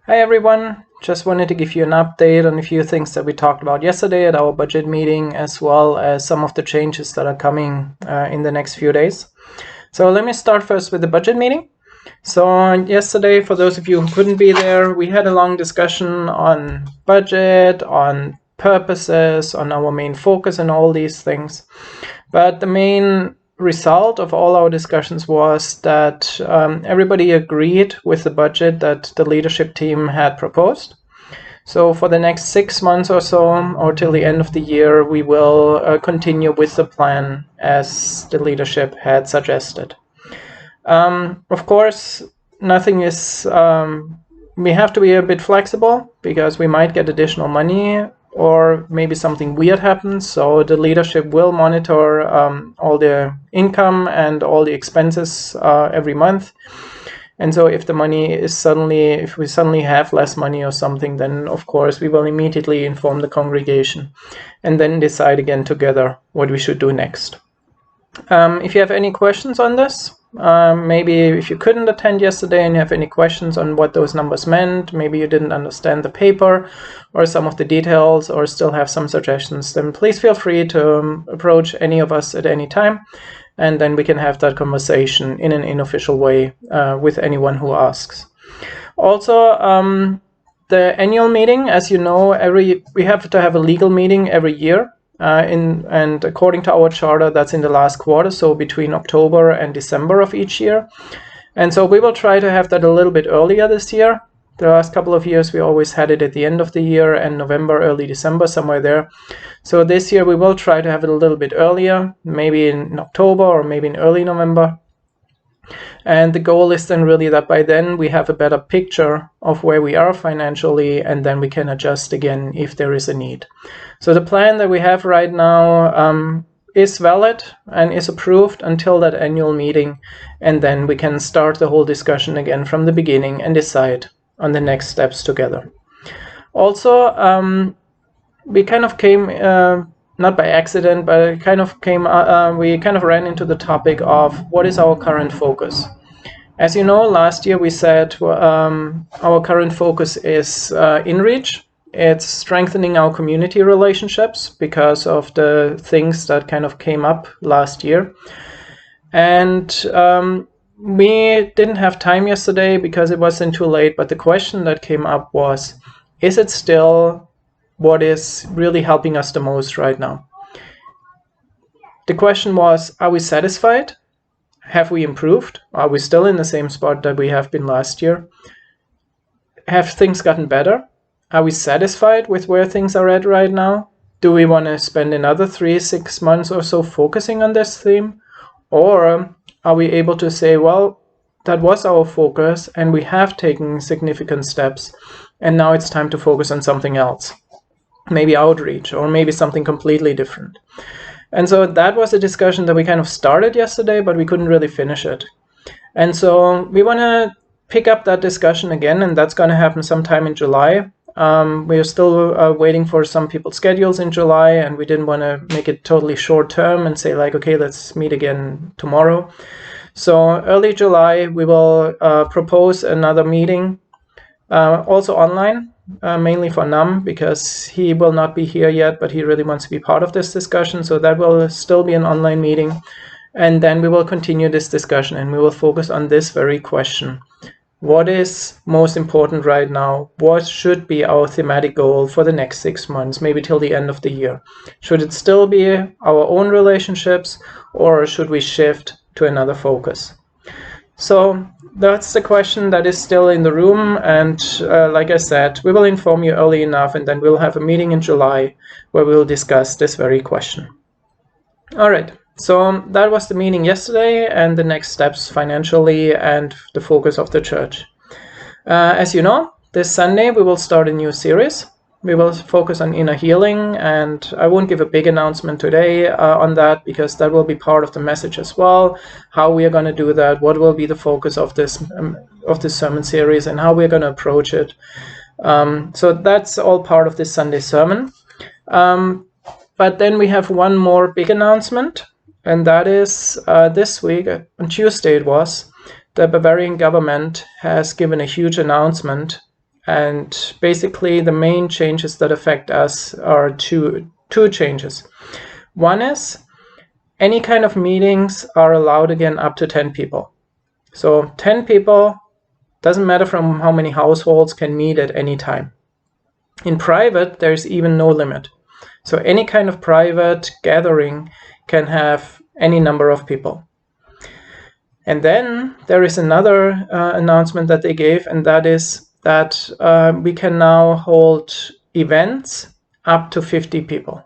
Hi everyone, just wanted to give you an update on a few things that we talked about yesterday at our budget meeting, as well as some of the changes that are coming in the next few days. So let me start first with the budget meeting. So yesterday, for those of you who couldn't be there, we had a long discussion on budget, on purposes, on our main focus and all these things. But the main result of all our discussions was that everybody agreed with the budget that the leadership team had proposed. So for the next 6 months or so, or till the end of the year, we will continue with the plan as the leadership had suggested. Of course, nothing is, we have to be a bit flexible because we might get additional money or maybe something weird happens. So the leadership will monitor all the income and all the expenses every month. And so if the money is if we suddenly have less money or something, then of course we will immediately inform the congregation and then decide again together what we should do next. If you have any questions on this, maybe if you couldn't attend yesterday and you have any questions on what those numbers meant, maybe you didn't understand the paper or some of the details or still have some suggestions, then please feel free to approach any of us at any time, and then we can have that conversation in an unofficial way with anyone who asks. Also, the annual meeting, as you know, we have to have a legal meeting every year. And according to our charter, that's in the last quarter, so between October and December of each year. And so we will try to have that a little bit earlier this year. The last couple of years, we always had it at the end of the year and November, early December, somewhere there. So this year, we will try to have it a little bit earlier, maybe in October or maybe in early November. And the goal is then really that by then we have a better picture of where we are financially, and then we can adjust again if there is a need. So the plan that we have right now is valid and is approved until that annual meeting, and then we can start the whole discussion again from the beginning and decide on the next steps together. Also, we kind of came, not by accident, but it kind of came, we kind of ran into the topic of what is our current focus. As you know, last year we said our current focus is InReach. It's strengthening our community relationships because of the things that kind of came up last year. And we didn't have time yesterday because it wasn't too late, but the question that came up was, is it still what is really helping us the most right now? The question was, are we satisfied? Have we improved? Are we still in the same spot that we have been last year? Have things gotten better? Are we satisfied with where things are at right now? Do we want to spend another 3-6 months or so focusing on this theme? Or are we able to say, well, that was our focus and we have taken significant steps and now it's time to focus on something else? Maybe outreach or maybe something completely different. And so that was a discussion that we kind of started yesterday, but we couldn't really finish it. And so we want to pick up that discussion again, and that's going to happen sometime in July. We are still waiting for some people's schedules in July, and we didn't want to make it totally short term and say like, okay, let's meet again tomorrow. So early July, we will propose another meeting, also online. Mainly for Nam, because he will not be here yet, but he really wants to be part of this discussion. So that will still be an online meeting. And then we will continue this discussion and we will focus on this very question. What is most important right now? What should be our thematic goal for the next 6 months, maybe till the end of the year? Should it still be our own relationships, or should we shift to another focus? So that's the question that is still in the room, and like I said, we will inform you early enough, and then we'll have a meeting in July where we'll discuss this very question. All right, so that was the meeting yesterday and the next steps financially and the focus of the church. As you know, this Sunday we will start a new series. We will focus on inner healing, and I won't give a big announcement today on that because that will be part of the message as well. How we are going to do that, what will be the focus of this sermon series, and how we're going to approach it. So that's all part of this Sunday sermon. But then we have one more big announcement, and that is this week, on Tuesday it was, the Bavarian government has given a huge announcement And basically the main changes that affect us are two changes. One is any kind of meetings are allowed again up to 10 people. So 10 people, doesn't matter from how many households, can meet at any time. In private, there's even no limit. So any kind of private gathering can have any number of people. And then there is another announcement that they gave, and that is that we can now hold events up to 50 people,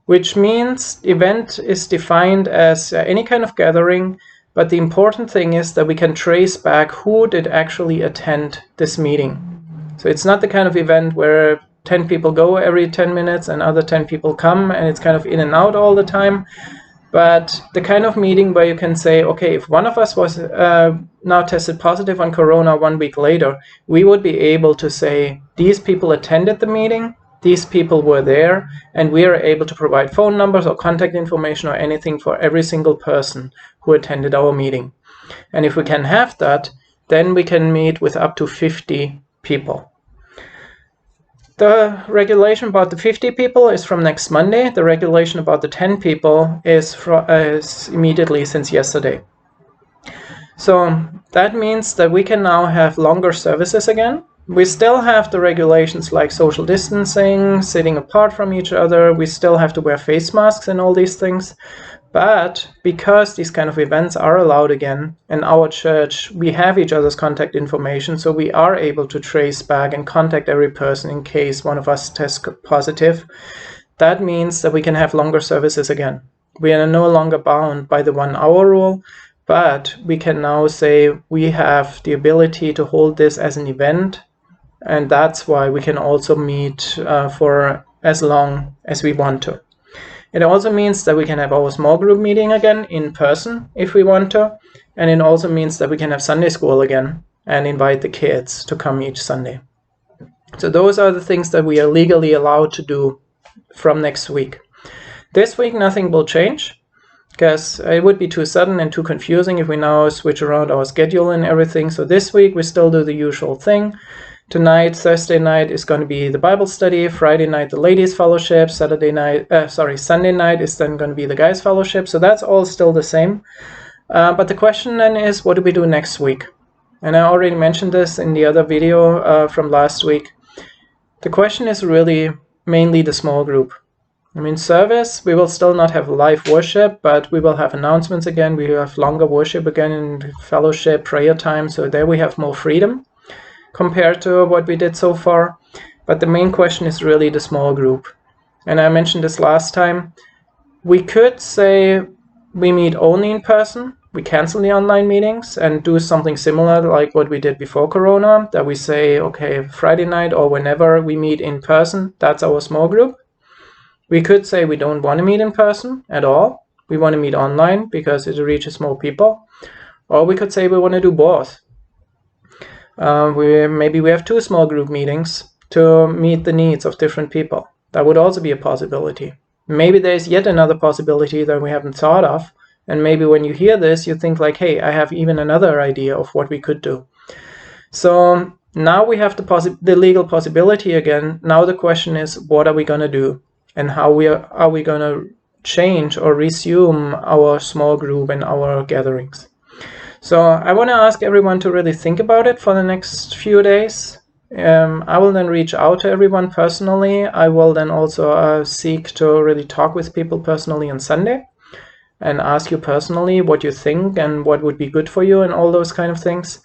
which means event is defined as any kind of gathering, but the important thing is that we can trace back who did actually attend this meeting. So it's not the kind of event where 10 people go every 10 minutes and other 10 people come and it's kind of in and out all the time. But the kind of meeting where you can say, okay, if one of us was now tested positive on corona 1 week later, we would be able to say these people attended the meeting, these people were there, and we are able to provide phone numbers or contact information or anything for every single person who attended our meeting. And if we can have that, then we can meet with up to 50 people. The regulation about the 50 people is from next Monday. The regulation about the 10 people is immediately since yesterday. So that means that we can now have longer services again. We still have the regulations like social distancing, sitting apart from each other. We still have to wear face masks and all these things. But because these kind of events are allowed again, in our church, we have each other's contact information, so we are able to trace back and contact every person in case one of us tests positive. That means that we can have longer services again. We are no longer bound by the 1 hour rule, but we can now say we have the ability to hold this as an event, and that's why we can also meet for as long as we want to. It also means that we can have our small group meeting again in person if we want to. And it also means that we can have Sunday school again and invite the kids to come each Sunday. So those are the things that we are legally allowed to do from next week. This week, nothing will change because it would be too sudden and too confusing if we now switch around our schedule and everything. So this week, we still do the usual thing. Tonight, Thursday night, is going to be the Bible study. Friday night, the ladies' fellowship. Sunday night is then going to be the guys' fellowship. So that's all still the same. But the question then is, what do we do next week? And I already mentioned this in the other video from last week. The question is really mainly the small group. I mean, service, we will still not have live worship, but we will have announcements again. We have longer worship again in fellowship, prayer time. So there we have more freedom compared to what we did so far. But the main question is really the small group. And I mentioned this last time. We could say we meet only in person. We cancel the online meetings and do something similar like what we did before Corona, that we say, okay, Friday night or whenever we meet in person, that's our small group. We could say we don't want to meet in person at all. We want to meet online because it reaches more people. Or we could say we want to do both. Maybe we have 2 small group meetings to meet the needs of different people. That would also be a possibility. Maybe there's yet another possibility that we haven't thought of. And maybe when you hear this, you think like, hey, I have even another idea of what we could do. So now we have the legal possibility again. Now the question is, what are we going to do? And how are we going to change or resume our small group and our gatherings? So I want to ask everyone to really think about it for the next few days. I will then reach out to everyone personally. I will then also seek to really talk with people personally on Sunday and ask you personally what you think and what would be good for you and all those kind of things.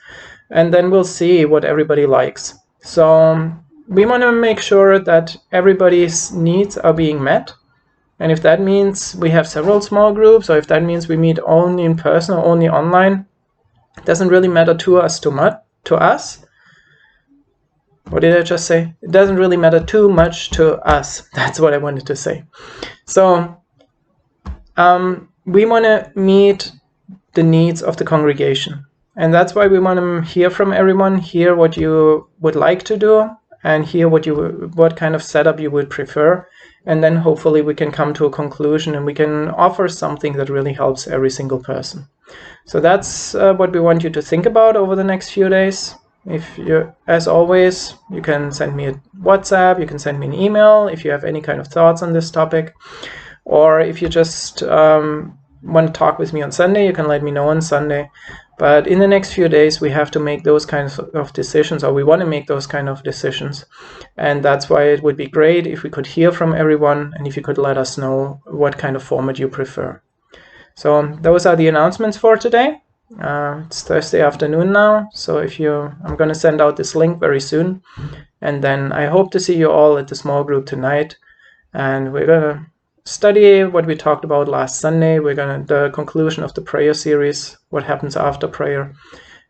And then we'll see what everybody likes. So we want to make sure that everybody's needs are being met. And if that means we have several small groups, or if that means we meet only in person or only online, it doesn't really matter to us too much. To us. What did I just say? It doesn't really matter too much to us. That's what I wanted to say. So we want to meet the needs of the congregation. And that's why we want to hear from everyone, hear what you would like to do, and hear what kind of setup you would prefer. And then hopefully we can come to a conclusion and we can offer something that really helps every single person. So that's what we want you to think about over the next few days. if you, as always, you can send me a WhatsApp, you can send me an email if you have any kind of thoughts on this topic, or if you just want to talk with me on Sunday, you can let me know on Sunday. But in the next few days, we have to make those kinds of decisions, or we want to make those kind of decisions. And that's why it would be great if we could hear from everyone and if you could let us know what kind of format you prefer. So those are the announcements for today. It's Thursday afternoon now, so I'm going to send out this link very soon. And then I hope to see you all at the small group tonight. And we're going to study what we talked about last Sunday. We're going to the conclusion of the prayer series, what happens after prayer.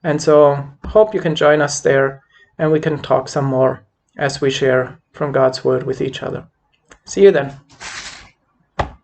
And so hope you can join us there and we can talk some more as we share from God's word with each other. See you then.